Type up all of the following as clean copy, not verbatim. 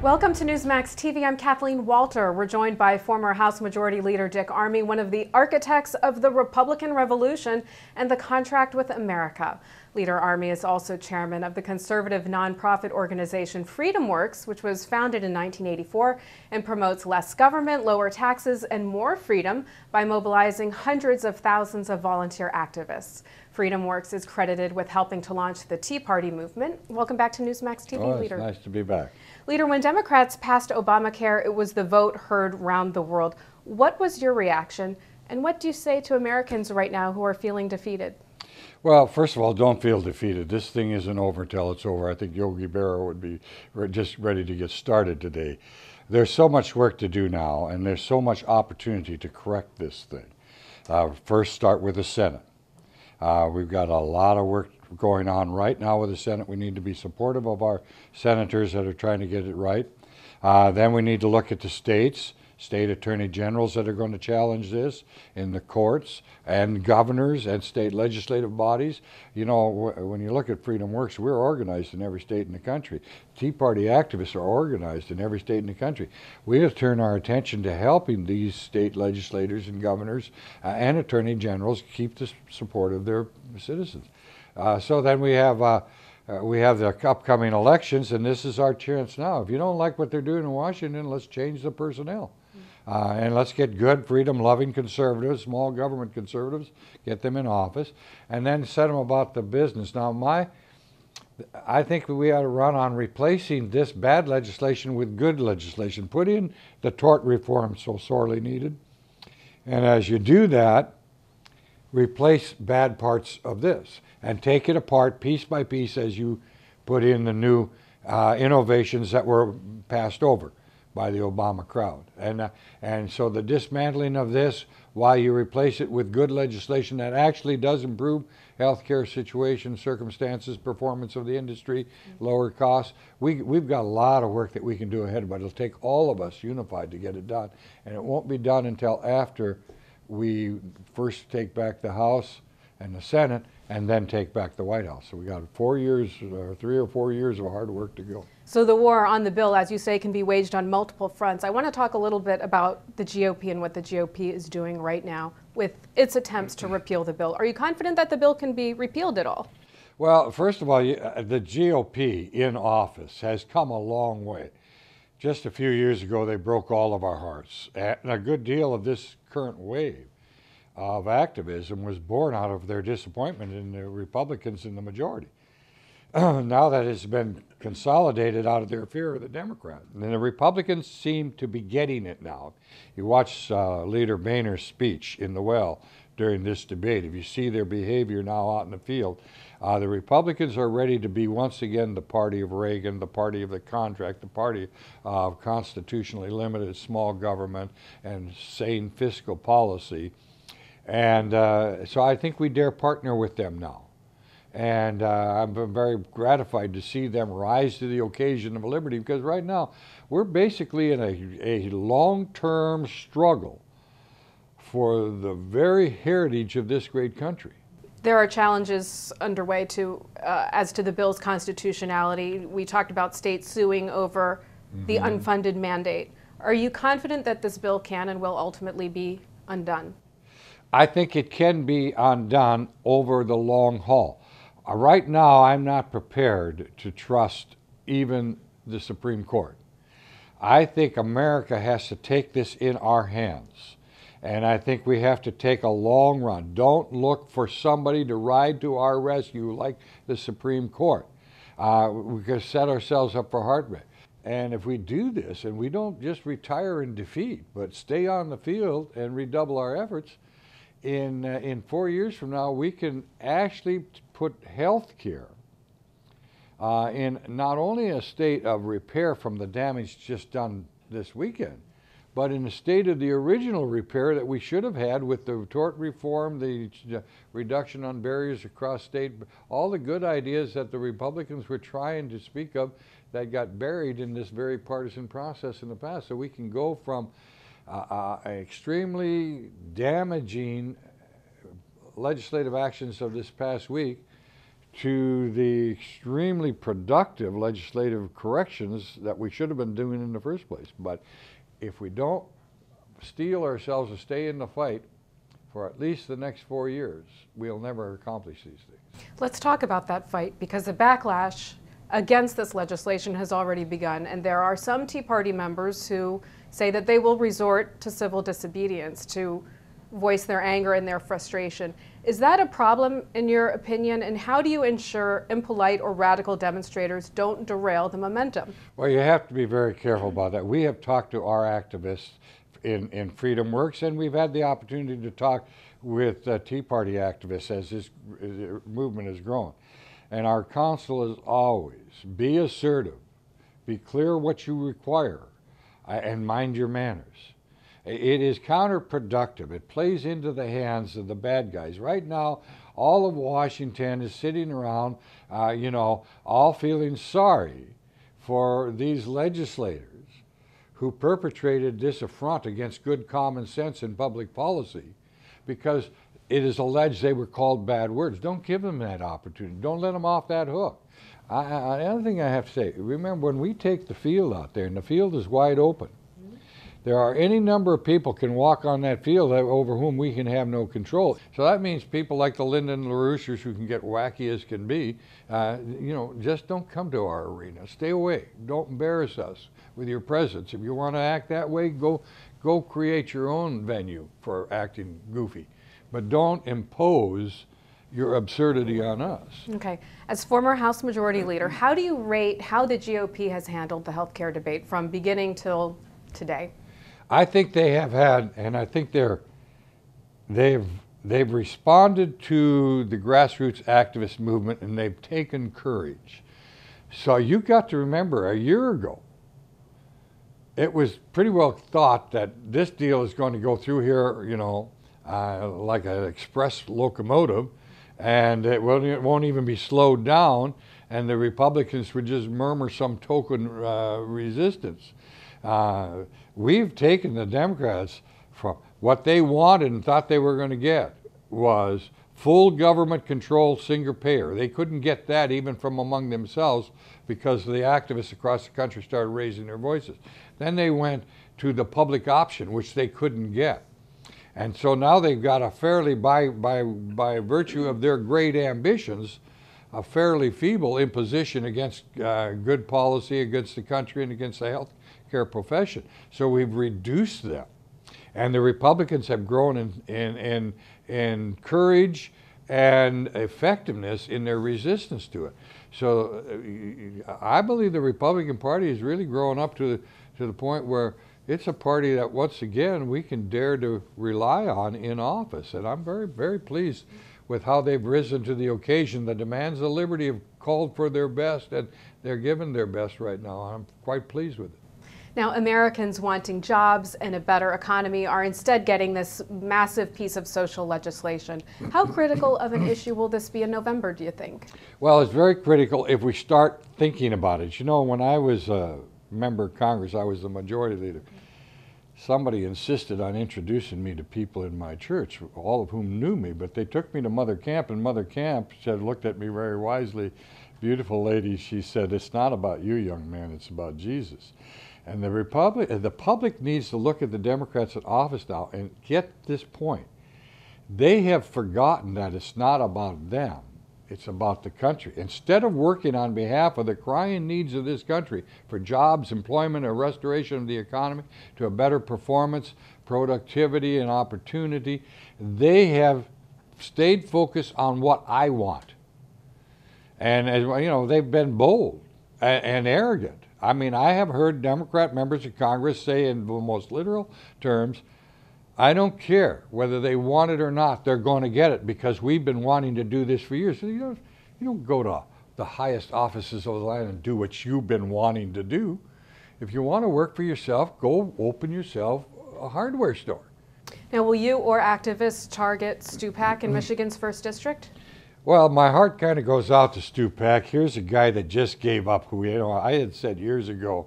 Welcome to Newsmax TV. I'm Kathleen Walter. We're joined by former House Majority Leader Dick Armey, one of the architects of the Republican Revolution and the Contract with America. Leader Armey is also chairman of the conservative nonprofit organization FreedomWorks, which was founded in 1984 and promotes less government, lower taxes, and more freedom by mobilizing hundreds of thousands of volunteer activists. FreedomWorks is credited with helping to launch the Tea Party movement. Welcome back to Newsmax TV, Leader. It's nice to be back. Leader, when Democrats passed Obamacare, it was the vote heard round the world. What was your reaction, and what do you say to Americans right now who are feeling defeated? Well, first of all, don't feel defeated. This thing isn't over until it's over. I think Yogi Berra would be just ready to get started today. There's so much work to do now, and there's so much opportunity to correct this thing. First, start with the Senate. We've got a lot of work going on right now with the Senate. We need to be supportive of our senators that are trying to get it right. Then we need to look at the states, state attorney generals that are going to challenge this in the courts, and governors and state legislative bodies. You know, when you look at FreedomWorks, we're organized in every state in the country. Tea Party activists are organized in every state in the country. We have to turn our attention to helping these state legislators and governors and attorney generals keep the support of their citizens. So then we have the upcoming elections, and this is our chance now. If you don't like what they're doing in Washington, let's change the personnel. And let's get good, freedom-loving conservatives, small government conservatives, get them in office, and then set them about the business. Now, I think we ought to run on replacing this bad legislation with good legislation. Put in the tort reform so sorely needed. And as you do that, replace bad parts of this and take it apart piece by piece as you put in the new innovations that were passed over by the Obama crowd. And so the dismantling of this, while you replace it with good legislation that actually does improve healthcare situations, circumstances, performance of the industry, lower costs, we've got a lot of work that we can do ahead, but it'll take all of us unified to get it done. And it won't be done until after we first take back the House and the Senate, and then take back the White House. So we got 4 years, 3 or 4 years of hard work to go. So the war on the bill, as you say, can be waged on multiple fronts. I want to talk a little bit about the GOP and what the GOP is doing right now with its attempts to repeal the bill. Are you confident that the bill can be repealed at all? Well, first of all, the GOP in office has come a long way. Just a few years ago, they broke all of our hearts. And a good deal of this current wave of activism was born out of their disappointment in the Republicans in the majority. Now that it's been consolidated out of their fear of the Democrats. And the Republicans seem to be getting it now. You watch Leader Boehner's speech in the well during this debate. If you see their behavior now out in the field, the Republicans are ready to be once again the party of Reagan, the party of the contract, the party of constitutionally limited small government and sane fiscal policy. And so I think we dare partner with them now. And I'm very gratified to see them rise to the occasion of liberty, because right now we're basically in a long-term struggle for the very heritage of this great country. There are challenges underway as to the bill's constitutionality. We talked about states suing over the unfunded mandate. Are you confident that this bill can and will ultimately be undone? I think it can be undone over the long haul. Right now, I'm not prepared to trust even the Supreme Court. I think America has to take this in our hands. And I think we have to take a long run. Don't look for somebody to ride to our rescue like the Supreme Court. We can set ourselves up for heartbreak. And if we do this, and we don't just retire in defeat, but stay on the field and redouble our efforts, in 4 years from now, we can actually put health care in not only a state of repair from the damage just done this weekend, but in a state of the original repair that we should have had with the tort reform, the reduction on barriers across state, all the good ideas that the Republicans were trying to speak of that got buried in this very partisan process in the past. So we can go from extremely damaging legislative actions of this past week to the extremely productive legislative corrections that we should have been doing in the first place. But if we don't steel ourselves to stay in the fight for at least the next 4 years, we'll never accomplish these things. Let's talk about that fight, because the backlash against this legislation has already begun, and there are some Tea Party members who say that they will resort to civil disobedience to voice their anger and their frustration. Is that a problem in your opinion, and how do you ensure impolite or radical demonstrators don't derail the momentum? Well, you have to be very careful about that. We have talked to our activists in Freedom Works, and we've had the opportunity to talk with Tea Party activists as this movement has grown. And our counsel is always be assertive, be clear what you require, and mind your manners. It is counterproductive. It plays into the hands of the bad guys. Right now, all of Washington is sitting around, all feeling sorry for these legislators who perpetrated this affront against good common sense and public policy, because it is alleged they were called bad words. Don't give them that opportunity. Don't let them off that hook. Another thing I have to say, remember when we take the field out there, and the field is wide open, there are any number of people can walk on that field over whom we can have no control. So that means people like the Lyndon LaRouches, who can get wacky as can be, just don't come to our arena. Stay away. Don't embarrass us with your presence. If you want to act that way, go create your own venue for acting goofy. But don't impose your absurdity on us. Okay. As former House Majority Leader, how do you rate how the GOP has handled the health care debate from beginning till today? I think they have had, and I think they've responded to the grassroots activist movement, and they've taken courage. So you've got to remember, a year ago, it was pretty well thought that this deal is going to go through here, like an express locomotive, and it won't even be slowed down, and the Republicans would just murmur some token resistance. We've taken the Democrats from what they wanted and thought they were going to get was full government control, single payer. They couldn't get that even from among themselves because the activists across the country started raising their voices. Then they went to the public option, which they couldn't get. And so now they've got a fairly, by virtue of their great ambitions, a fairly feeble imposition against good policy, against the country, and against the health care profession. So we've reduced them. And the Republicans have grown in courage and effectiveness in their resistance to it. So I believe the Republican Party is really growing up to the point where it's a party that, once again, we can dare to rely on in office. And I'm very, very pleased with how they've risen to the occasion. The demands of liberty have called for their best, and they're giving their best right now. I'm quite pleased with it. Now, Americans wanting jobs and a better economy are instead getting this massive piece of social legislation. How critical of an issue will this be in November, do you think? Well, it's very critical if we start thinking about it. When I was a member of Congress, I was the majority leader. Somebody insisted on introducing me to people in my church, all of whom knew me, but they took me to Mother Camp, and Mother Camp looked at me very wisely. Beautiful lady, she said, "It's not about you, young man, it's about Jesus." And the public needs to look at the Democrats in office now and get this point. They have forgotten that it's not about them, it's about the country. Instead of working on behalf of the crying needs of this country for jobs, employment, a restoration of the economy to a better performance, productivity, and opportunity, they have stayed focused on what I want. And they've been bold and arrogant. I mean, I have heard Democrat members of Congress say in the most literal terms, I don't care whether they want it or not, they're going to get it because we've been wanting to do this for years. So you don't go to the highest offices of the land and do what you've been wanting to do. If you want to work for yourself, go open yourself a hardware store. Now, will you or activists target Stupak in Michigan's 1st District? Well, my heart kind of goes out to Stupak. Here's a guy that just gave up who, I had said years ago,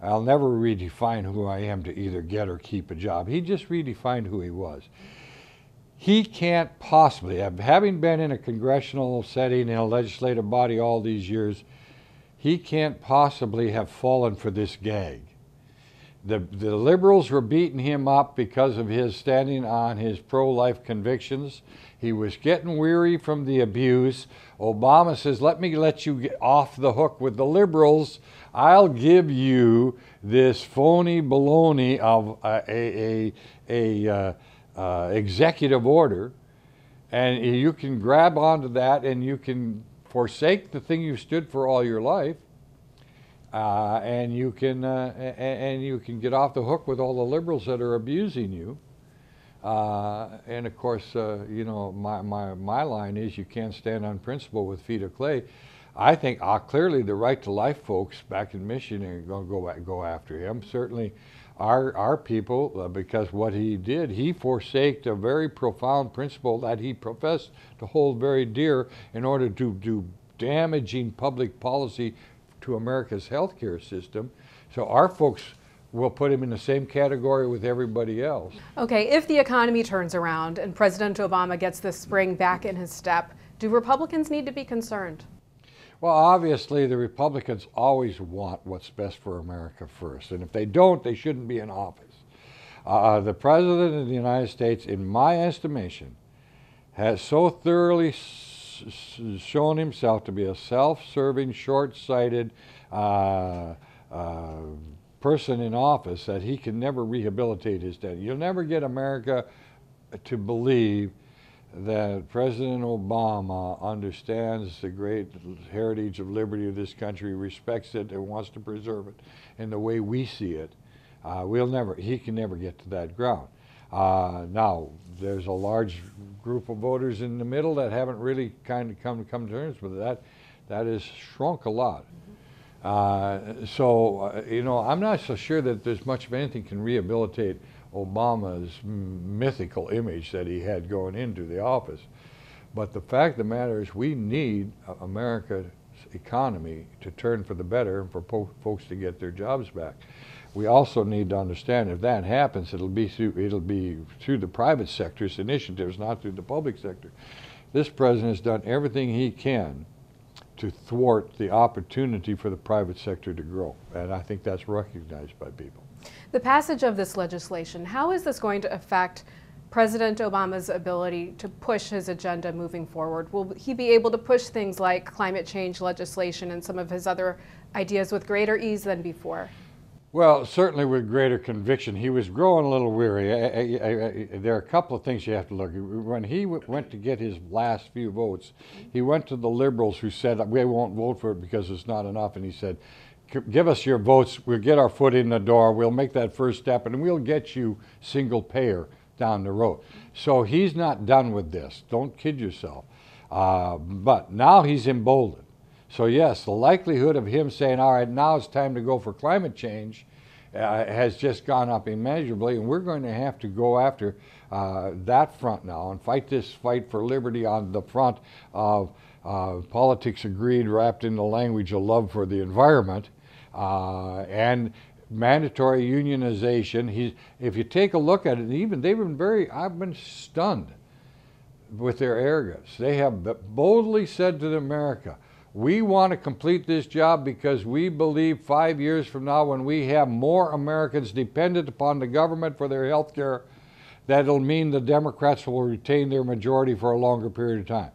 I'll never redefine who I am to either get or keep a job. He just redefined who he was. he can't possibly, having been in a congressional setting in a legislative body all these years, he can't possibly have fallen for this gag. The liberals were beating him up because of his standing on his pro-life convictions. He was getting weary from the abuse. Obama says, let me let you get off the hook with the liberals. I'll give you this phony baloney of executive order, and you can grab onto that and you can forsake the thing you stood for all your life, and you can get off the hook with all the liberals that are abusing you. And of course, you know, my line is you can't stand on principle with feet of clay. I think clearly the right to life folks back in Michigan are going to go after him. Certainly our people, because what he did, he forsaked a very profound principle that he professed to hold very dear in order to do damaging public policy to America's healthcare system. So our folks will put him in the same category with everybody else. Okay, if the economy turns around and President Obama gets this spring back in his step, do Republicans need to be concerned? Well, obviously, the Republicans always want what's best for America first. And if they don't, they shouldn't be in office. The President of the United States, in my estimation, has so thoroughly shown himself to be a self-serving, short-sighted person in office that he can never rehabilitate his debt. You'll never get America to believe that President Obama understands the great heritage of liberty of this country, respects it, and wants to preserve it in the way we see it. He can never get to that ground. Now, there's a large group of voters in the middle that haven't really kind of come to terms with that. That has shrunk a lot. You know, I'm not so sure that there's much of anything can rehabilitate Obama's mythical image that he had going into the office. But the fact of the matter is we need America's economy to turn for the better and for folks to get their jobs back. We also need to understand if that happens, it'll be through the private sector's initiatives, not through the public sector. This president has done everything he can to thwart the opportunity for the private sector to grow, and I think that's recognized by people. The passage of this legislation, how is this going to affect President Obama's ability to push his agenda moving forward? Will he be able to push things like climate change legislation and some of his other ideas with greater ease than before? Well, certainly with greater conviction. He was growing a little weary. There are a couple of things you have to look at. When he went to get his last few votes, he went to the liberals who said, we won't vote for it because it's not enough. And he said, give us your votes, we'll get our foot in the door, we'll make that first step, and we'll get you single payer down the road. So he's not done with this. Don't kid yourself. But now he's emboldened. So yes, the likelihood of him saying, all right, now it's time to go for climate change has just gone up immeasurably, and we're going to have to go after that front now and fight this fight for liberty on the front of politics agreed wrapped in the language of love for the environment and mandatory unionization. If you take a look at it, even I've been stunned with their arrogance. They have boldly said to America, we want to complete this job because we believe 5 years from now, when we have more Americans dependent upon the government for their health care, that'll mean the Democrats will retain their majority for a longer period of time.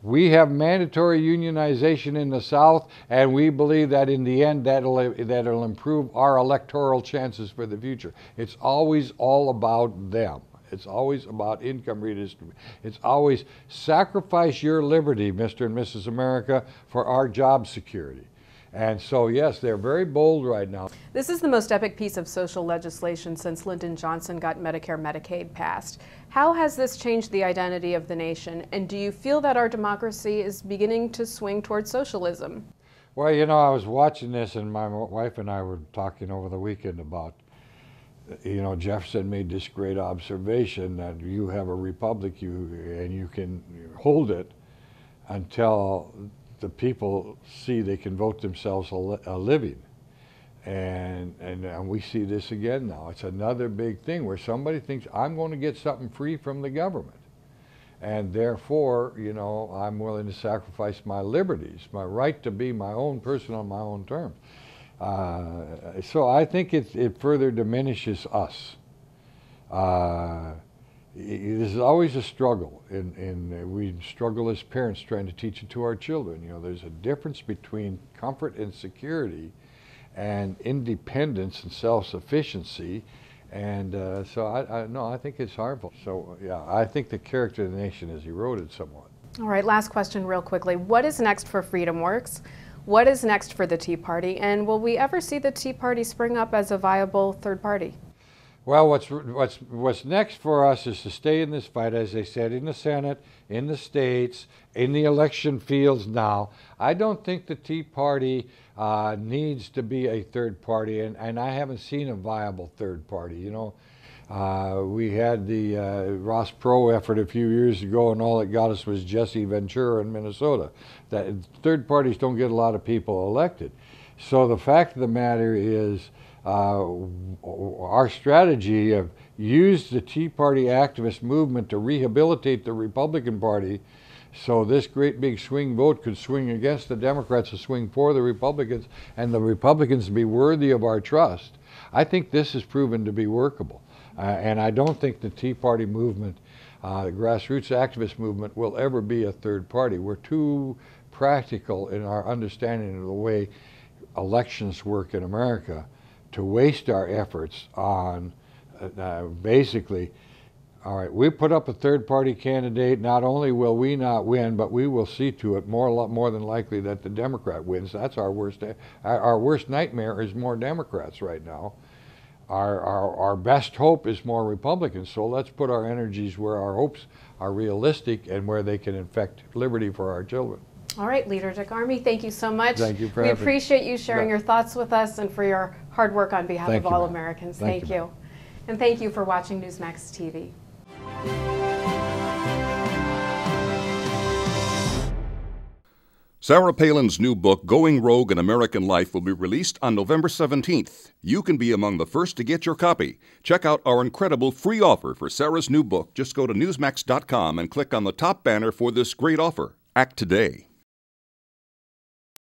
We have mandatory unionization in the South, and we believe that in the end that'll improve our electoral chances for the future. It's always all about them. It's always about income redistribution. It's always sacrifice your liberty, Mr. and Mrs. America, for our job security. And so, yes, they're very bold right now. This is the most epic piece of social legislation since Lyndon Johnson got Medicare, Medicaid passed. How has this changed the identity of the nation? And do you feel that our democracy is beginning to swing towards socialism? Well, you know, I was watching this, and my wife and I were talking over the weekend about, you know, Jefferson made this great observation that you have a republic and you can hold it until the people see they can vote themselves a living. And we see this again now. It's another big thing where somebody thinks, I'm going to get something free from the government. and therefore, you know, I'm willing to sacrifice my liberties, my right to be my own person on my own terms. So I think it further diminishes us. This is always a struggle, and we struggle as parents trying to teach it to our children. You know, there's a difference between comfort and security and independence and self-sufficiency, and so I think it's harmful. So yeah, I think the character of the nation has eroded somewhat. All right, last question real quickly. What is next for FreedomWorks? What is next for the Tea Party? And will we ever see the Tea Party spring up as a viable third party? Well, what's next for us is to stay in this fight, as I said, in the Senate, in the states, in the election fields now. I don't think the Tea Party needs to be a third party, and I haven't seen a viable third party. You know, we had the Ross Perot effort a few years ago, and all it got us was Jesse Ventura in Minnesota. That third parties don't get a lot of people elected. So the fact of the matter is, our strategy of use the Tea Party activist movement to rehabilitate the Republican Party so this great big swing vote could swing against the Democrats and swing for the Republicans, and the Republicans be worthy of our trust. I think this has proven to be workable. And I don't think the Tea Party movement, the grassroots activist movement, will ever be a third party. We're too practical in our understanding of the way elections work in America to waste our efforts on basically, all right, we put up a third party candidate, not only will we not win, but we will see to it more than likely that the Democrat wins. That's our worst nightmare is more Democrats right now. Our best hope is more Republicans, so let's put our energies where our hopes are realistic and where they can affect liberty for our children. All right, Leader Dick Armey, thank you so much. Thank you for having me. We appreciate you sharing your thoughts with us and for your hard work on behalf of all Americans. Thank you. And thank you for watching Newsmax TV. Sarah Palin's new book, Going Rogue in American Life, will be released on November 17th. You can be among the first to get your copy. Check out our incredible free offer for Sarah's new book. Just go to Newsmax.com and click on the top banner for this great offer. Act today.